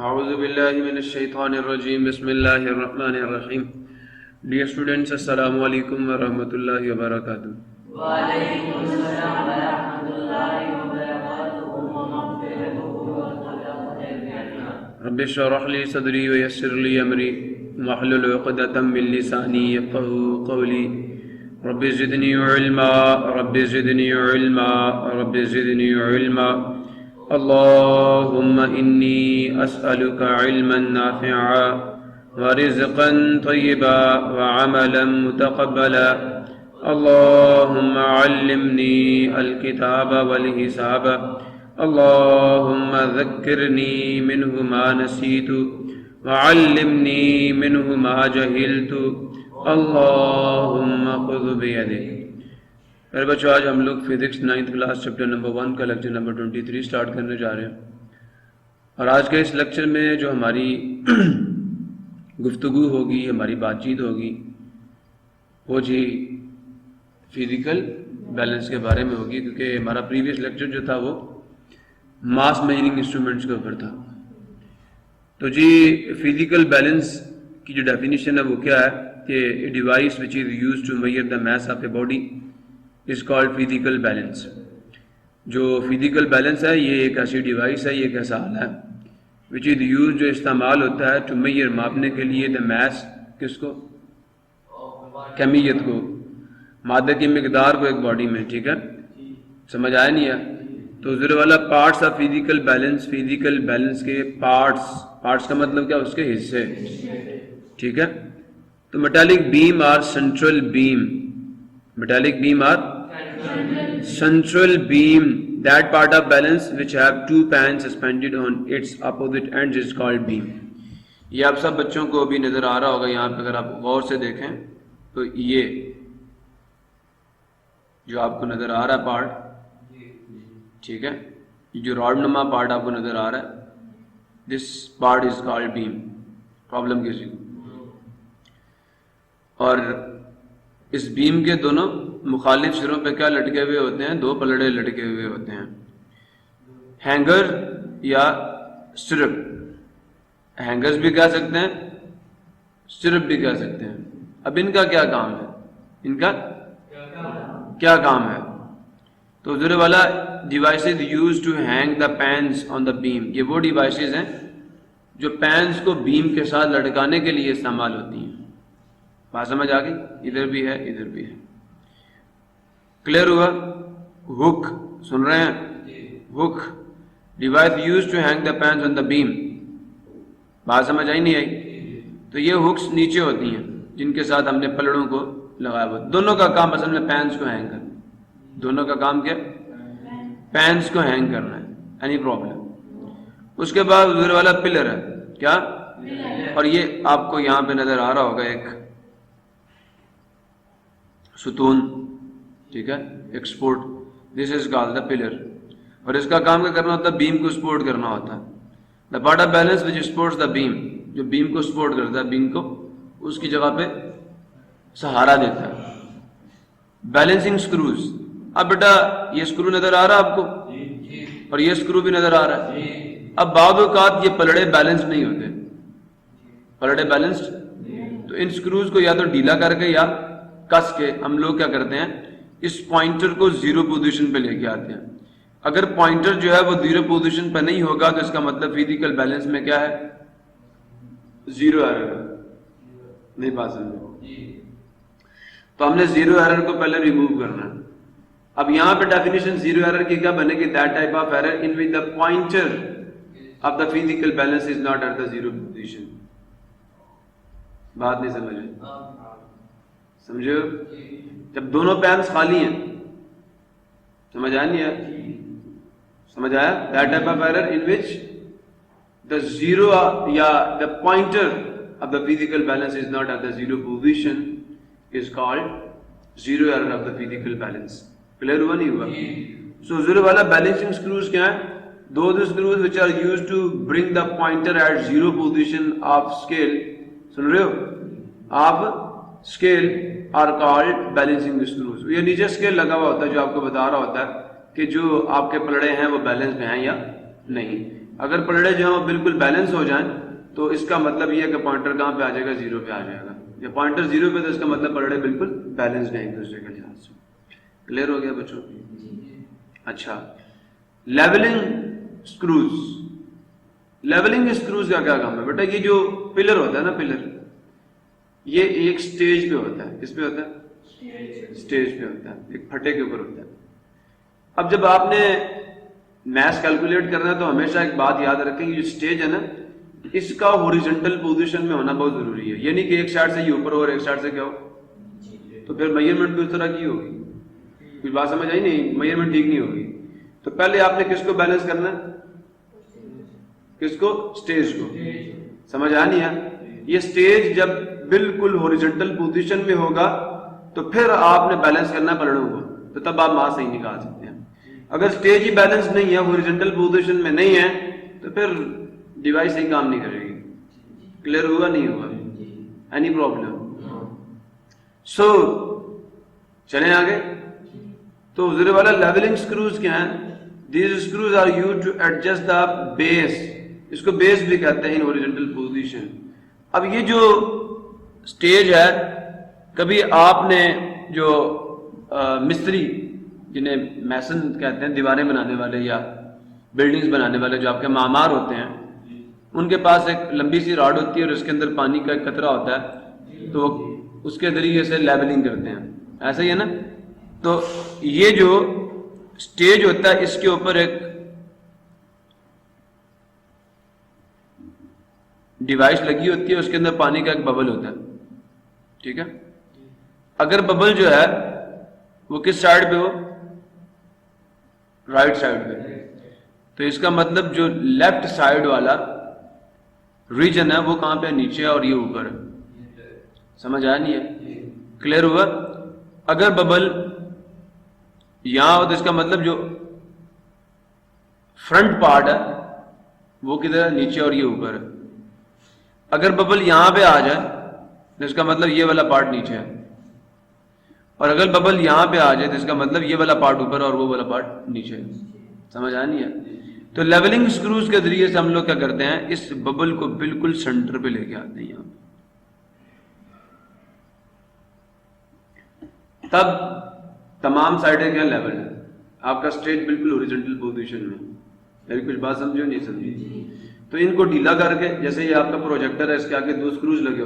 اعوذ باللہ من الشیطان الرجیم بسم اللہ الرحمن الرحیم. Dear students, السلام علیکم ورحمۃ اللہ وبرکاتہ. وعلیکم السلام ورحمۃ اللہ وبرکاتہ. رب اشرح لي صدری ویسر لي امری واحلل عقدۃ من لسانی یفقهوا قولی. رب زدنی علما رب زدنی علما رب زدنی علما. اللهم إني أسألك علما نافعا ورزقا طيبا وعملا متقبلا. اللهم علمني الكتاب والحساب. اللهم ذكرني منه ما نسيت وعلمني منه ما جهلت. اللهم خذ بيدك. میرے بچوں، آج ہم لوگ physics 9th class chapter number 1 کا لیکچر نمبر 23 سٹارٹ کرنے جا رہے ہیں. اور آج کے اس لیکچر میں جو ہماری گفتگو ہوگی، ہماری بات چیت ہوگی، وہ جی فزیکل بیلنس کے بارے میں ہوگی، کیونکہ ہمارا پریویس لیکچر جو تھا وہ ماس میجرنگ انسٹرومنٹس کے اوپر تھا. تو جی فزیکل بیلنس کی جو ڈیفینیشن ہے وہ کیا ہے کہ a device which is used to measure the mass of a body is called physical balance. جو فزیکل بیلنس ہے یہ ایک ایسی ڈیوائس ہے، یہ ایک ایسا آلہ ہے which is used، جو استعمال ہوتا ہے to measure، ماپنے کے لیے the mass، کس کو؟ کمیت کو، مادہ کی مقدار کو ایک باڈی میں. ٹھیک ہے، سمجھ آیا نہیں ہے؟ تو ذرا والا parts of physical balance, physical balance کے پارٹس کا مطلب کیا؟ اس کے حصے. ٹھیک ہے، تو میٹالک بیم اور central beam, metallic beam or central beam, that part of balance which have two pans suspended on its opposite ends is called beam. یہ آپ سب بچوں کو بھی نظر آ رہا ہوگا یہاں پہ، اگر آپ غور سے دیکھیں تو یہ جو آپ کو نظر آ رہا ہے پارٹ، ٹھیک ہے، یہ جو راڈ نما پارٹ آپ کو نظر آ رہا ہے، this part is called beam. Problem کسی کو؟ اور اس بیم کے دونوں مخالف سروں پہ کیا لٹکے ہوئے ہوتے ہیں؟ دو پلڑے لٹکے ہوئے ہوتے ہیں، ہینگر یا سٹرپ. ہینگرز بھی کہہ سکتے ہیں، سٹرپ بھی کہہ سکتے ہیں. اب ان کا کیا کام ہے؟ ان کا کیا کام ہے؟ تو ذرا والا ڈیوائسز یوز ٹو ہینگ دا پینز آن دا بیم، یہ وہ ڈیوائسز ہیں جو پینز کو بیم کے ساتھ لٹکانے کے لیے استعمال ہوتی ہیں. بات سمجھ آ گئی؟ ادھر بھی ہے ادھر بھی ہے. کلیئر ہوا؟ ہک سن رہے ہیں؟ ہک ڈیوائس یوز ٹو ہینگ دا پینز آن دا بیم. بات سمجھ آئی نہیں آئی؟ تو یہ ہکس نیچے ہوتی ہیں جن کے ساتھ ہم نے پلڑوں کو لگایا ہوا. دونوں کا کام اصل میں پینز کو ہینگ کرنا. دونوں کا کام کیا؟ پینز کو ہینگ کرنا ہے. Any problem? اس کے بعد ادھر والا پلر ہے، کیا؟ اور یہ آپ کو یہاں پہ نظر آ رہا ہوگا ایک ستون، ٹھیک ہے، ایک support. This is called the pillar. اور اس کا کام کیا کرنا ہوتا ہے؟ بیم کو سپورٹ کرنا ہوتا ہے. The part of balance which supports the beam, جو بیم کو سپورٹ کرتا ہے، بیم کو اس کی جگہ پہ سہارا دیتا ہے. Balancing screws. اب بیٹا یہ سکرو نظر آ رہا ہے آپ کو، اور یہ سکرو بھی نظر آ رہا ہے. اب بعض اوقات یہ پلڑے بیلنس نہیں ہوتے. پلڑے بیلنسڈ، تو ان سکروز کو یا تو ڈھیلا کر کے یا کس کے ہم لوگ کیا کرتے ہیں؟ اس پوائنٹر کو زیرو پوزیشن پہ لے کے آتے ہیں. اگر پوائنٹر جو ہے وہ زیرو پوزیشن پہ نہیں ہوگا تو اس کا مطلب فزیکل بیلنس میں کیا ہے؟ Zero error. نہیں بات سمجھے؟ تو ہم نے زیرو ایرر کو پہلے ریموو کرنا ہے. اب یہاں پہ ڈیفینیشن زیرو ایرر کی کیا بنے گی؟ That type of error in which the pointer of the physical balance is not at the zero position. بات نہیں سمجھے؟ سمجھو؟ جب دونوں پینس خالی ہیں، سمجھ آیا نہیں ہے؟ سمجھ آیا؟ that type of error in which the zero یا the pointer of the physical balance is not at the zero position is called zero error of the physical balance. clear ہوا نہیں ہوا؟ so zero والا balancing screws کیا ہیں؟ those screws which are used to bring the pointer at zero position of scale. سن رہے ہو؟ آپ scale are called balancing screws. یہ نیچے اسکیل لگا ہوا ہوتا ہے جو آپ کو بتا رہا ہوتا ہے کہ جو آپ کے پلڑے ہیں وہ بیلنس میں ہیں یا نہیں. اگر پلڑے جو ہیں وہ بالکل بیلنس ہو جائیں تو اس کا مطلب یہ ہے کہ پوائنٹر کہاں پہ آ جائے گا؟ 0 پہ آ جائے گا. یا پوائنٹر 0 پہ تو اس کا مطلب پلڑے بالکل بیلنسڈ ہیں ایک دوسرے کے لحاظ سے. کلیئر ہو گیا بچوں؟ اچھا، لیولنگ اسکروز. لیولنگ اسکروز کا کیا کام ہے بیٹا؟ یہ جو پلر ہوتا ہے نا، پلر یہ ایک سٹیج پہ ہوتا ہے. کس پہ ہوتا ہے؟ سٹیج پہ ہوتا ہے، ایک پھٹے کے اوپر ہوتا ہے. اب جب آپ نے میس کیلکولیٹ کرنا ہے تو ہمیشہ ایک بات یاد رکھیں، یہ جو سٹیج ہے نا اس کا ہاریزونٹل پوزیشن میں ہونا بہت ضروری ہے. یعنی کہ ایک سائڈ سے یہ اوپر ہو اور ایک سائڈ سے کیا ہو، تو پھر میجرمنٹ بھی اس طرح کی ہوگی. کچھ بات سمجھ آئی نہیں؟ میجرمنٹ ٹھیک نہیں ہوگی. تو پہلے آپ نے کس کو بیلنس کرنا ہے؟ کس کو؟ سٹیج کو. سمجھ آ نہیں ہے؟ یہ سٹیج جب بالکل ہاریزونٹل پوزیشن میں ہوگا تو پھر آپ نے بیلنس کرنا پلڑوں کو، تو تب آپ ماس صحیح نکال سکتے ہیں. اگر سٹیج ہی بیلنس نہیں ہے، ہاریزونٹل پوزیشن میں نہیں ہے، تو پھر ڈیوائس صحیح کام نہیں کرے گی. کلیئر ہوا نہیں ہوا؟ Any problem? سو چلیں آگے. تو حضور والا لیولنگ اسکروز کیا ہیں؟ These screws are used to adjust the base. اس کو بیس بھی کہتے ہیں ان ہاریزونٹل پوزیشن. اب یہ جو سٹیج ہے، کبھی آپ نے جو مستری جنہیں میسن کہتے ہیں، دیواریں بنانے والے یا بلڈنگز بنانے والے جو آپ کے معمار ہوتے ہیں، ان کے پاس ایک لمبی سی راڈ ہوتی ہے اور اس کے اندر پانی کا ایک قطرہ ہوتا ہے، تو اس کے ذریعے سے لیبلنگ کرتے ہیں. ایسا ہی ہے نا؟ تو یہ جو سٹیج ہوتا ہے اس کے اوپر ایک ڈیوائس لگی ہوتی ہے، اس کے اندر پانی کا ایک ببل ہوتا ہے. ٹھیک ہے؟ اگر ببل جو ہے وہ کس سائڈ پہ ہو؟ رائٹ سائڈ پہ، تو اس کا مطلب جو لیفٹ سائڈ والا ریجن ہے وہ کہاں پہ؟ نیچے ہے، اور یہ اوپر ہے. سمجھ آیا نہیں ہے؟ کلیئر ہوا؟ اگر ببل یہاں ہو تو اس کا مطلب جو فرنٹ پارٹ ہے وہ کدھر ہے؟ نیچے، اور یہ اوپر ہے. اگر ببل یہاں پہ آ جائے تو اس کا مطلب یہ والا پارٹ نیچے ہے، اور اگر ببل یہاں پہ آ جائے تو اس کا مطلب یہ والا پارٹ اوپر اور وہ والا پارٹ نیچے ہے. سمجھ آ نہیں ہے؟ تو لیولنگ اسکروز کے ذریعے سے ہم لوگ کیا کرتے ہیں؟ اس ببل کو بالکل سینٹر پہ لے کے آتے ہیں. یہاں تب تمام سائڈیں کیا لیول ہے، آپ کا سٹیج بالکل ہاریزونٹل پوزیشن میں. میری کچھ بات سمجھو نہیں سمجھی؟ تو ان کو ڈھیلا کر کے، جیسے یہ آپ کا پروجیکٹر ہے، اس کے آگے 2 اسکروز لگے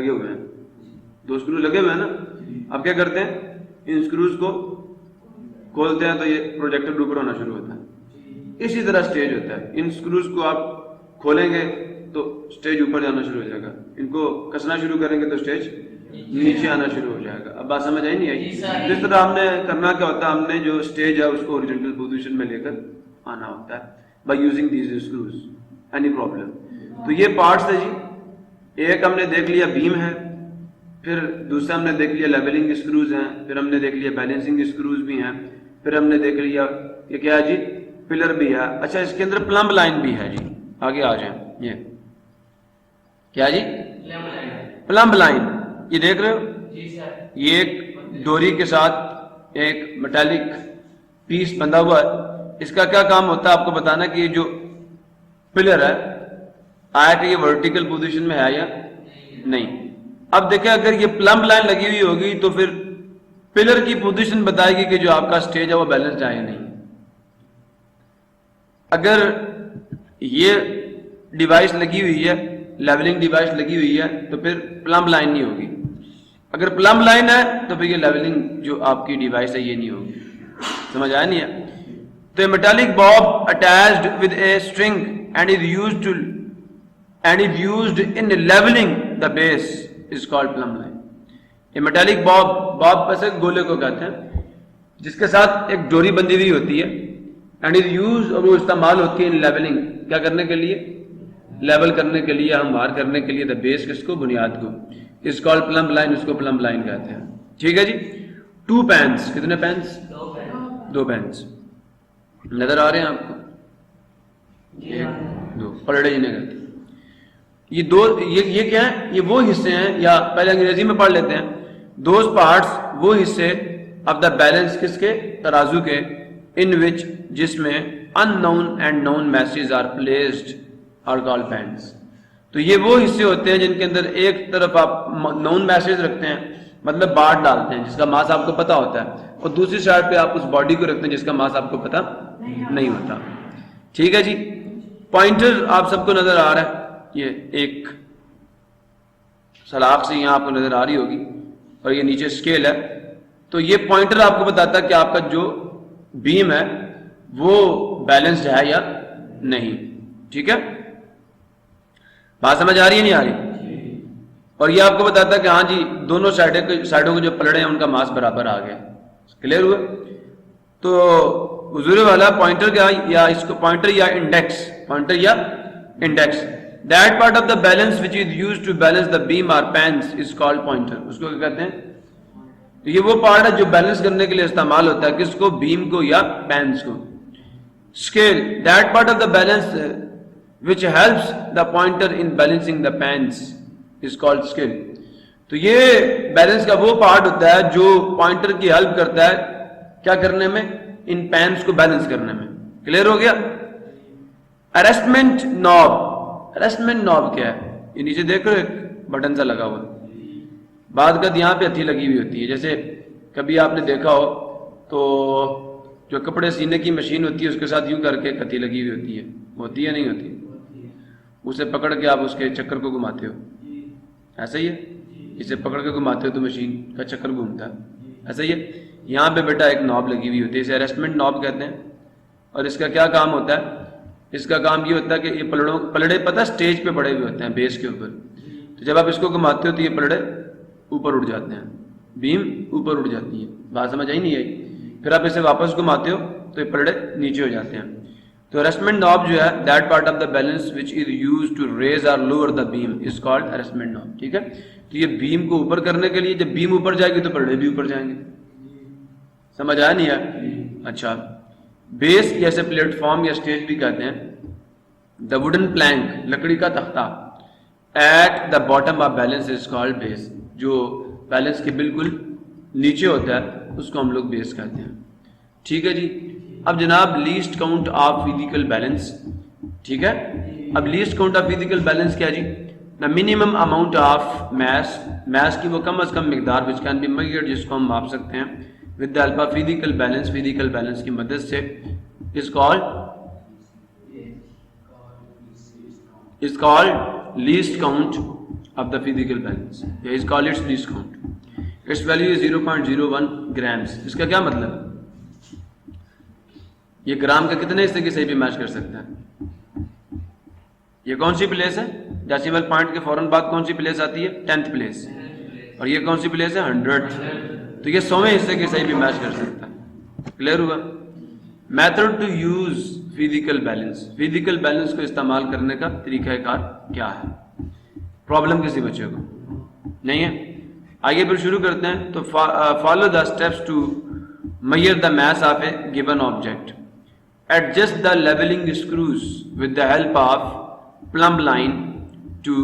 ہوئے ہیں، 2 اسکروز لگے ہوئے ہیں نا. اب کیا کرتے ہیں؟ ان اسکروز کو کھولتے ہیں تو یہ پروجیکٹر اوپر ہونا شروع ہوتا ہے. اسی طرح سٹیج ہوتا ہے. ان اسکروز کو آپ کھولیں گے تو سٹیج اوپر جانا شروع ہو جائے گا، ان کو کسنا شروع کریں گے تو سٹیج نیچے آنا شروع ہو جائے گا. اب بات سمجھ آئی نہیں آئی؟ جس طرح ہم نے کرنا کیا ہوتا ہے، ہم نے جو سٹیج ہے اس کو ہاریزونٹل پوزیشن میں لے کر آنا ہوتا ہے by using these screws. Any problem? تو یہ پارٹس ہے جی. ایک ہم نے دیکھ لیا بیم ہے، پھر دوسرا ہم نے دیکھ لیا لیولنگ اسکروز ہیں، پھر ہم نے دیکھ لیا بیلنسنگ اسکروز بھی ہیں، پھر ہم نے دیکھ لیا یہ کیا ہے جی؟ پلر بھی ہے. اچھا، اس کے اندر پلمب لائن بھی ہے جی. آگے آ جائیں. یہ کیا جی؟ پلمب لائن. یہ دیکھ رہے ہو؟ یہ ایک ڈوری کے ساتھ ایک میٹالک پیس بندھا ہوا ہے. اس کا کیا کام ہوتا ہے آپ کو بتانا کہ یہ جو پلر ہے آیا کہ یہ ورٹیکل پوزیشن میں ہے یا نہیں. اب دیکھیں اگر یہ پلمب لائن لگی ہوئی ہوگی تو پھر پلر کی پوزیشن بتائے گی کہ جو آپ کا سٹیج ہے وہ بیلنس ہے یا نہیں. اگر یہ ڈیوائس لگی ہوئی ہے، لیولنگ ڈیوائس لگی ہوئی ہے، تو پھر پلمب لائن نہیں ہوگی. اگر پلمب لائن ہے تو پھر یہ لیولنگ جو آپ کی ڈیوائس ہے یہ نہیں ہوگی. سمجھ آیا نہیں ہے؟ تو metallic bob attached with a string and is used in levelling the base is called plumb line. یہ میٹالک باب ویسے گولے کو کہتے ہیں جس کے ساتھ ایک ڈوری بندھی ہوئی ہوتی ہے، اینڈ از یوز، اور وہ استعمال ہوتی ہے ان لیولنگ، کیا کرنے کے لیے؟ لیول کرنے کے لیے، ہموار کرنے کے لیے. دا بیس کس کو؟ بنیاد کو. اس کال پلمب لائن، اس کو پلمب لائن کہتے ہیں. ٹھیک ہے جی. 2 پینس. کتنے پینس؟ 2 پینس. نظر آ رہے ہیں آپ کو؟ 1 2 پلڑے جنہیں کہتے ہیں. یہ 2 یہ کیا ہے؟ یہ وہ حصے ہیں، یا پہلے انگریزی میں پڑھ لیتے ہیں. دوز پارٹس، وہ حصے آف دا بیلنس، کس کے؟ ترازو کے. ان وچ، جس میں unknown and known messages are placed are called bands. تو یہ وہ حصے ہوتے ہیں جن کے اندر ایک طرف آپ نون میسج رکھتے ہیں, مطلب بارڈ ڈالتے ہیں جس کا ماس آپ کو پتا ہوتا ہے, اور دوسری سائڈ پہ آپ اس باڈی کو رکھتے ہیں جس کا ماس آپ کو پتا نہیں ہوتا. ٹھیک ہے جی. پوائنٹر آپ سب کو نظر آ رہا ہے, یہ ایک سلاخ سے یہاں آپ کو نظر آ رہی ہوگی, اور یہ نیچے اسکیل ہے. تو یہ پوائنٹر آپ کو بتاتا ہے کہ آپ کا جو بیم ہے وہ بیلنسڈ ہے یا نہیں. ٹھیک ہے, بات سمجھ آ رہی ہے نہیں آ رہی؟ اور یہ آپ کو بتاتا ہے کہ ہاں جی دونوں سائڈوں کے جو پلڑے ہیں ان کا ماس برابر آ گیا. کلیئر ہوا؟ تو حضور والا پوائنٹر کیا, یا اس کو پوائنٹر یا انڈیکس, پوائنٹر یا index, that part of the balance which is used to balance the beam اور پینس از کالڈ پوائنٹر. اس کو کیا کہتے ہیں؟ یہ وہ پارٹ ہے جو بیلنس کرنے کے لیے استعمال ہوتا ہے, کس کو؟ بیم کو یا پینس کو. Scale, that part of the balance which helps the pointer in balancing the pens is called scale. تو یہ بیلنس کا وہ پارٹ ہوتا ہے جو پوائنٹر کی ہیلپ کرتا ہے کیا کرنے میں؟ ان پینس کو بیلنس کرنے میں. کلیئر ہو گیا؟ ارسٹمنٹ نوب, ارسٹمنٹ نوب کیا ہے؟ یہ نیچے دیکھ رہے ہو ایک بٹن سا لگا ہوا, بعد کا یہاں پہ ہتھی لگی ہوئی ہوتی ہے. جیسے کبھی آپ نے دیکھا ہو تو جو کپڑے سینے کی مشین ہوتی ہے اس کے ساتھ یوں کر کے کتھی لگی ہوئی ہوتی ہے, ہوتی ہے نہیں ہوتی؟ اسے پکڑ کے آپ اس کے چکر کو گھماتے ہو, ایسا ہی ہے. اسے پکڑ کے گھماتے ہو تو مشین کا چکر گھومتا ہے, ایسا ہی ہے. یہاں پہ بیٹا ایک نوب لگی ہوئی ہوتی ہے, اسے ایڈجسٹمنٹ نوب کہتے ہیں. اور اس کا کیا کام ہوتا ہے؟ اس کا کام یہ ہوتا ہے کہ یہ پلڑے پتہ اسٹیج پہ پڑے ہوئے ہوتے ہیں بیس کے اوپر. تو جب آپ اس کو گھماتے ہو تو یہ پلڑے اوپر اٹھ جاتے ہیں, بیم اوپر اٹھ جاتی ہے. بات سمجھ آئی نہیں آئی؟ پھر آپ اسے واپس گھماتے ہو تو یہ پلڑے نیچے ہو جاتے ہیں. تو ارسٹمنٹ نوب جو ہے that part of the balance which is used to raise or lower the beam is called arrestment knob. ٹھیک ہے, تو یہ بیم کو اوپر کرنے کے لیے, جب بیم اوپر جائے گی تو پلڑے بھی اوپر جائیں گے. سمجھ آیا نہیں ہے؟ اچھا. بیس جیسے پلیٹ فارم یا اسٹیج بھی کہتے ہیں. دا ووڈن پلانک, لکڑی کا تختہ, at the bottom of balance is called base. جو بیلنس کے بالکل نیچے ہوتا ہے اس کو ہم لوگ بیس کہتے ہیں. ٹھیک ہے جی. اب جناب least count of physical balance. ٹھیک ہے, اب least count of physical balance کیا جی؟ The minimum amount of mass, mass کی وہ کم از کم مقدار وچ کین بی میجرڈ, جس کو ہم ماپ سکتے ہیں with the help of physical balance, physical balance کی مدد سے, is called least count of the physical balance, یا is called its least count. Its value is 0.01 grams. اس کا کیا مطلب ہے؟ یہ گرام کے کتنے حصے کی صحیح بھی میچ کر سکتا ہے؟ یہ کون سی پلیس ہے؟ ڈیسیمل پوائنٹ کے فوراً بعد کون سی پلیس آتی ہے؟ 10th place. اور یہ کون سی پلیس ہے؟ 100. تو یہ 100ویں حصے کی صحیح بھی میچ کر سکتا ہے. کلیئر ہوا؟ Method to use physical balance, physical balance کو استعمال کرنے کا طریقہ کار کیا ہے؟ پرابلم کسی بچے کو نہیں ہے؟ آگے پھر شروع کرتے ہیں. تو follow the steps to measure the mass of a given object. Adjust the leveling screws with the help of plumb line to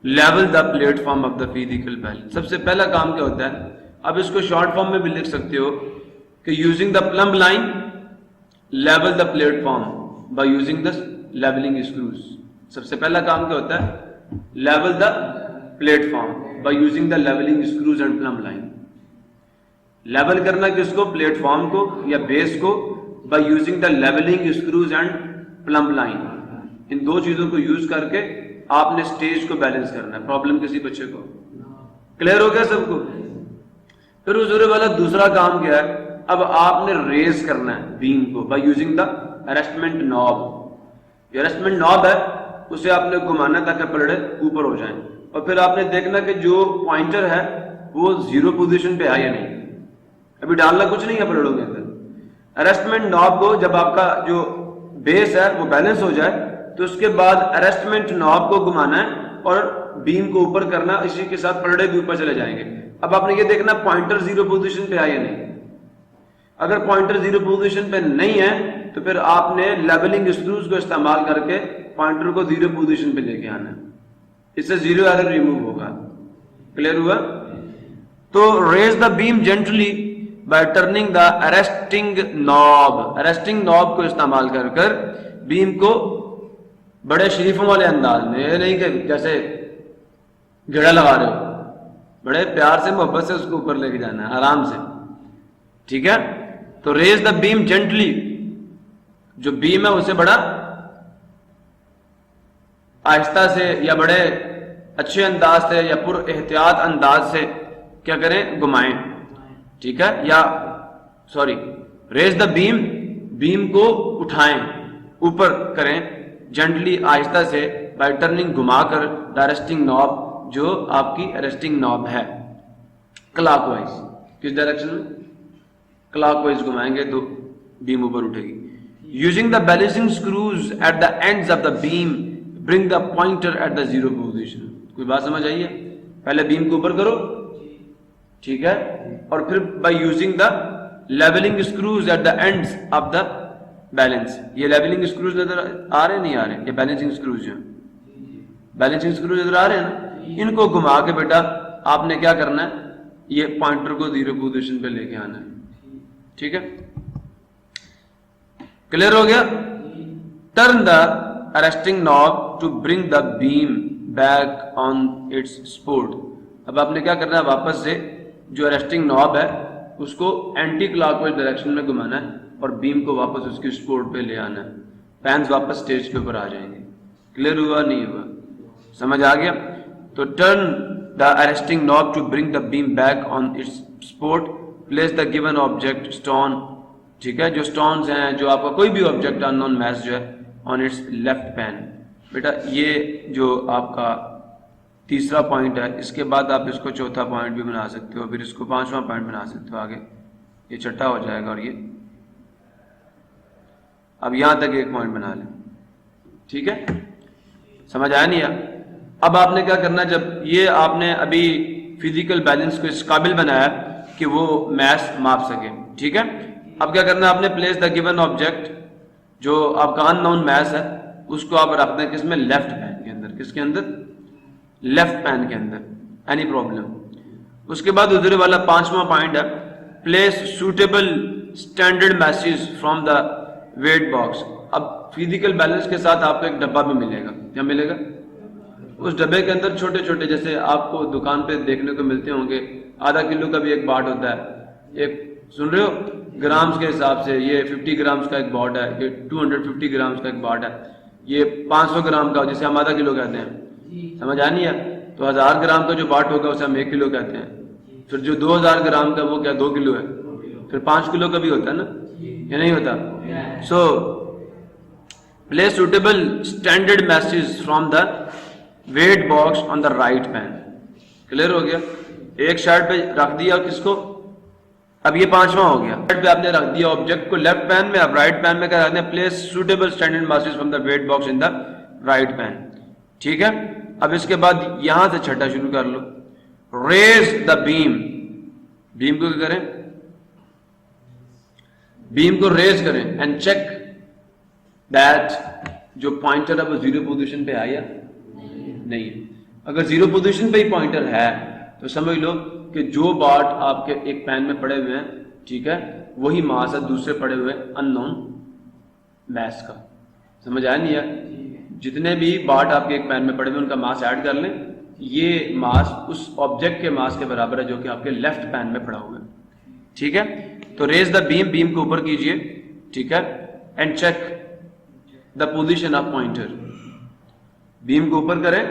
level the platform of the physical balance. سب سے پہلا کام کیا ہوتا ہے؟ اب اس کو شارٹ فارم میں بھی لکھ سکتے ہو کہ using the plumb line level the platform by using the leveling screws. سب سے پہلا کام کیا ہوتا ہے؟ level the platform by using the leveling screws and plumb line. Level کرنا کس کو؟ پلیٹ فارم کو یا بیس کو, by using the leveling screws and plumb line. ان دو چیزوں کو یوز کر کے آپ نے سٹیج کو بیلنس کرنا ہے. پرابلم کسی بچے کو کلیئر ہو گیا سب کو؟ پھر حضور والا دوسرا کام کیا ہے؟ اب آپ نے ریز کرنا ہے بیم کو by using the adjustment knob. یہ adjustment knob ہے, اسے آپ نے گھمانا تاکہ پلڑے اوپر ہو جائیں, اور پھر آپ نے دیکھنا کہ جو پوائنٹر ہے وہ 0 پوزیشن پہ ہے یا نہیں. ابھی ڈالنا کچھ نہیں ہے پلڑوں کے اندر. ارسٹمنٹ نوب کو جب آپ کا جو بیس ہے وہ بیلنس ہو جائے تو اس کے بعد ارسٹمنٹ نوب کو گھمانا ہے اور بیم کو اوپر کرنا, اسی کے ساتھ پلڑے بھی اوپر چلے جائیں گے. اب آپ نے یہ دیکھنا پوائنٹر 0 پوزیشن پہ ہے یا نہیں. اگر پوائنٹر 0 پوزیشن پہ نہیں ہے تو پھر آپ نے لیولنگ اسکروز کو استعمال کر کے پوائنٹر کو 0 پوزیشن پہ لے کے آنا ہے. اس سے 0 ایرر ریموو ہوگا. کلیئر ہوا؟ تو raise the beam gently by turning the arresting knob کو استعمال کر کر بیم کو بڑے شریفوں والے انداز میں، یہ نہیں کہ جیسے گھڑا لگا رہے ہو، بڑے پیار سے محبت سے اس کو اوپر لے کے جانا ہے آرام سے، ٹھیک ہے. تو ریز دا بیم جینٹلی، جو بیم ہے اسے بڑا آہستہ سے یا بڑے اچھے انداز سے یا پر احتیاط انداز سے کیا کریں، گھمائیں، ٹھیک ہے. یا سوری، ریز دا بیم کو اٹھائیں، اوپر کریں جینٹلی آہستہ سے، بائی ٹرننگ گھما کر دا ارسٹنگ نوب، جو آپ کی ارسٹنگ نوب ہے، کلاک وائز. کس ڈائریکشن میں؟ کلاک وائز گھمائیں گے تو بیم اوپر اٹھے گی. Using the balancing screws at the ends of the beam bring the pointer at the zero position. کوئی بات سمجھ آئی ہے؟ پہلے بیم کو اوپر کرو، ٹھیک ہے، اور پھر by using the levelling screws at the ends of the balance. یہ لیولنگ اسکروز نظر آ رہے ہیں نہیں آ رہے؟ یہ بیلنسنگ اسکروز جو ہیں، بیلنسنگ اسکروز نظر آ رہے ہیں نا، ان کو گھما کے بیٹا آپ نے کیا کرنا ہے، یہ پوائنٹر کو زیرو پوزیشن پہ لے کے آنا ہے، ٹھیک ہے. کلیئر ہو گیا؟ Turn the arresting knob to bring the beam back on its support. اب آپ نے کیا کرنا ہے، واپس سے جو ارسٹنگ نوب ہے اس کو اینٹی کلاک وائز ڈائریکشن میں گھمانا ہے اور بیم کو واپس اس کی سپورٹ پہ لے آنا ہے. پینز واپس سٹیج کے اوپر آ جائیں گے. کلیئر ہوا نہیں ہوا؟ سمجھ آ گیا؟ تو turn the arresting knob to bring the beam back on its support. Place the given object stone, ٹھیک ہے، جو اسٹونز ہیں، جو آپ کا کوئی بھی آبجیکٹ ان نون میس جو ہے، آن اٹس لیفٹ پین. بیٹا یہ جو آپ کا تیسرا پوائنٹ ہے، اس کے بعد آپ اس کو چوتھا پوائنٹ بھی بنا سکتے ہو، پھر اس کو پانچواں پوائنٹ بنا سکتے ہو. آگے یہ چھٹا ہو جائے گا اور یہ اب یہاں تک ایک پوائنٹ بنا لیں، ٹھیک ہے. سمجھ آیا نہیں؟ اب آپ نے کیا کرنا، جب یہ آپ نے ابھی فزیکل بیلنس کو اس قابل بنایا کہ وہ میس ماپ سکے، ٹھیک ہے. اب کیا کرنا آپ نے، پلیس دا گیون آبجیکٹ، جو آپ کا ان نون میس ہے، اس کو آپ رکھ دیں کس میں، لیفٹ پین کے اندر. کس کے اندر؟ لیفٹ پین کے اندر. Any problem? اس کے بعد ادھر والا پانچواں پوائنٹ ہے، place suitable standard masses from the weight box. اب فزیکل بیلنس کے ساتھ آپ کو ایک ڈبہ بھی ملے گا. کیا ملے گا؟ اس ڈبے کے اندر چھوٹے چھوٹے، جیسے آپ کو دکان پہ دیکھنے کو ملتے ہوں گے، آدھا کلو کا بھی ایک باٹ ہوتا ہے، ایک سن رہے ہو گرامز کے حساب سے، یہ 50 گرامز کا ایک باٹ ہے، یہ 250 گرامز کا ایک باٹ ہے، یہ 500 گرام کا جسے ہم آدھا کلو کہتے ہیں. سمجھ آ نہیں ہے؟ تو 1000 گرام کا جو باٹ ہوگا اسے ہم 1 کلو کہتے ہیں. پھر جو 2000 گرام کا وہ کیا 2 کلو ہے. پھر 5 کلو کا بھی ہوتا ہے نا، یہ نہیں ہوتا. So place suitable standard masses from the weight box on the right pan. Clear ہو گیا؟ ایک شارٹ پہ رکھ دیا کس کو، اب یہ پانچواں ہو گیا. شارٹ پہ آپ نے رکھ دیا آبجیکٹ کو لیفٹ پین میں، اب رائٹ پین میں کیا رکھتے ہیں، place suitable standard masses from the weight box in the right pan. ٹھیک ہے. اب اس کے بعد یہاں سے چھٹا شروع کر لو، ریز دا بیم. بیم کو کیا کریں، بیم کو ریز کریں اینڈ چیک دیٹ جو پوائنٹر ہے وہ زیرو پوزیشن پہ آیا نہیں. اگر زیرو پوزیشن پہ ہی پوائنٹر ہے تو سمجھ لو کہ جو باٹ آپ کے ایک پین میں پڑے ہوئے ہیں، ٹھیک ہے، وہی ماس ہے دوسرے پڑے ہوئے ان نون میس کا. سمجھ آیا نہیں ہے؟ جتنے بھی باٹ آپ کے ایک پین میں پڑے ہوئے ان کا ماس ایڈ کر لیں، یہ ماس اس آبجیکٹ کے ماس کے برابر ہے جو کہ آپ کے لیفٹ پین میں پڑا ہوا ہے. ٹھیک ہے. تو ریز دا بیم، بیم کو اوپر کیجئے، ٹھیک ہے، and check the position of pointer. Beam کو اوپر کریں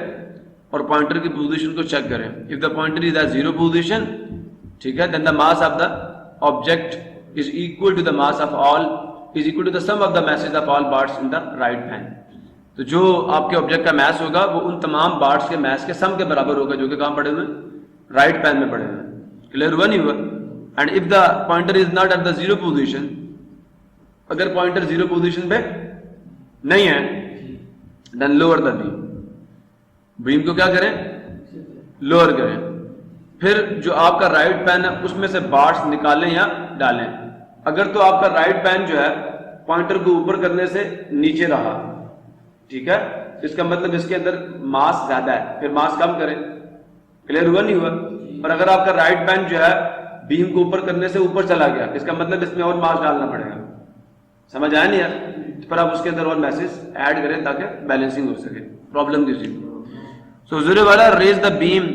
اور پوائنٹر کی پوزیشن کو چیک کریں. If the pointer is at zero position, ٹھیک ہے، then the mass of the object is equal to the mass of all is equal to the sum of the masses of all parts in the right pan. تو جو آپ کے object کا mass ہوگا وہ ان تمام بارٹس کے mass کے سم کے برابر ہوگا جو کہ کہاں پڑے ہوئے ہیں، رائٹ پین میں پڑے ہوئے ہیں. کلیئر ہوا نہیں ہوا؟ And if the pointer is not at the zero position, اگر پوائنٹر زیرو پوزیشن پہ نہیں ہے، then lower the beam. Beam کو کیا کریں، لوور کریں. پھر جو آپ کا رائٹ پین ہے اس میں سے بارٹس نکالیں یا ڈالیں. اگر تو آپ کا رائٹ پین جو ہے پوائنٹر کو اوپر کرنے سے نیچے رہا، ٹھیک ہے، اس کا مطلب اس کے اندر ماس زیادہ ہے، پھر ماس کم کریں. کلیئر ہوا نہیں ہوا؟ اور اگر آپ کا رائٹ پین جو ہے بیم کو اوپر کرنے سے اوپر چلا گیا, اس کا مطلب اس میں اور ماس ڈالنا پڑے گا. سمجھ آیا نہیں یار؟ پھر آپ اس کے اندر اور میسز ایڈ کریں تاکہ بیلنسنگ ہو سکے. پرابلم کسی کو. سو زیرو والا ریز دا بیم,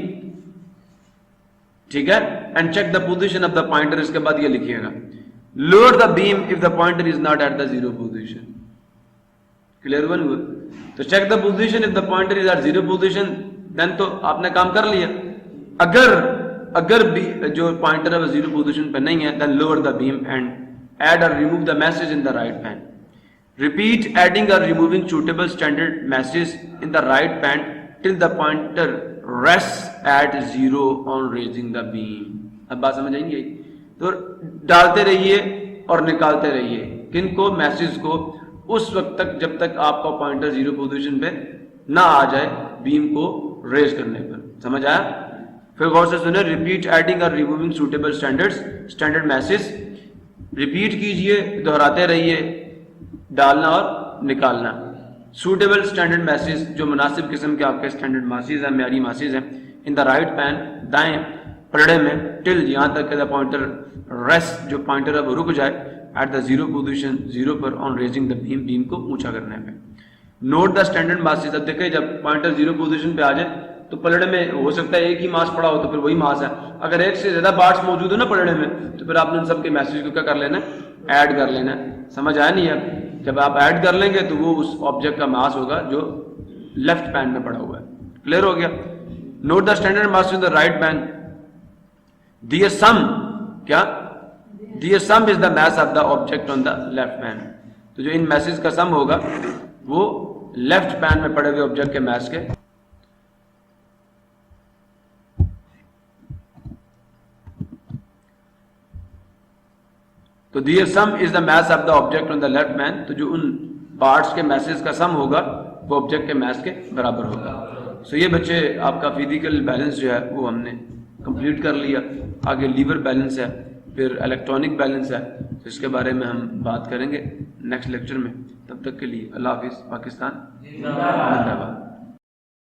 ٹھیک ہے, and check the position of the pointer. اس کے بعد یہ لکھیے گا lower the beam if the pointer is not at the zero position. Clear ون ہوا؟ تو check the position of the pointer is at zero position, then تو آپ نے کام کر لیا. اگر جو پوائنٹر ہے وہ زیرو پوزیشن پہ نہیں ہے, then lower the beam and add or remove the masses in the right pan. Repeat adding or removing suitable standard masses in the right pan till the pointer rest at zero on raising the beam. اب بات سمجھ آئیں گے؟ تو ڈالتے رہیے اور نکالتے رہیے کن کو؟ میسج کو, اس وقت تک جب تک آپ کا پوائنٹر زیرو پوزیشن پہ نہ آ جائے بیم کو ریز کرنے پر. سمجھ آیا؟ پھر غور سے سنیں. Repeat adding or removing suitable standard message. Repeat کیجئے, دہراتے رہیے, ڈالنا اور نکالنا. سوٹیبل اسٹینڈرڈ میسج, جو مناسب قسم کے آپ کے اسٹینڈرڈ میسج ہیں, معیاری میسج ہیں, ان دا رائٹ پین, دائیں پلڑے میں, ٹل, یہاں تک کہ دا پوائنٹر ریسٹ, جو پوائنٹر ہے وہ رک جائے at the zero position, zero پر, on raising the beam, beam کو اونچا کرنے پہ. Note the standard masses. اب دیکھیں جب پوائنٹر زیرو پوزیشن پہ آ جائے تو پلڑے میں ہو سکتا ہے ایک ہی ماس پڑا ہو تو پھر وہی ماس ہے. اگر ایک سے زیادہ پارٹس موجود ہو نا پلڑے میں تو پھر آپ نے ان سب کے میسج کو کیا کر لینا ہے؟ ایڈ کر لینا ہے. سمجھ آیا نہیں ہے؟ جب آپ ایڈ کر لیں گے تو وہ اس آبجیکٹ کا ماس ہوگا جو لیفٹ پین میں پڑا ہوا ہے. کلیئر ہو گیا؟ Note the standard mass in the right pan. The sum, کیا the sum is the mass of the object on the left pan. تو جو ان میسج کا سم ہوگا وہ لیفٹ پین میں پڑے ہوئے آبجیکٹ کے میس کے. تو the sum is the mass of the object on the left pan. تو جو ان پارٹس کے میسز کا سم ہوگا وہ آبجیکٹ کے میس کے برابر ہوگا. سو یہ بچے آپ کا فزیکل بیلنس جو ہے وہ ہم نے کمپلیٹ کر لیا. آگے لیور بیلنس ہے, پھر الیکٹرانک بیلنس ہے, تو اس کے بارے میں ہم بات کریں گے نیکسٹ لیکچر میں. تب تک کے لیے اللہ حافظ. پاکستان زندہ باد.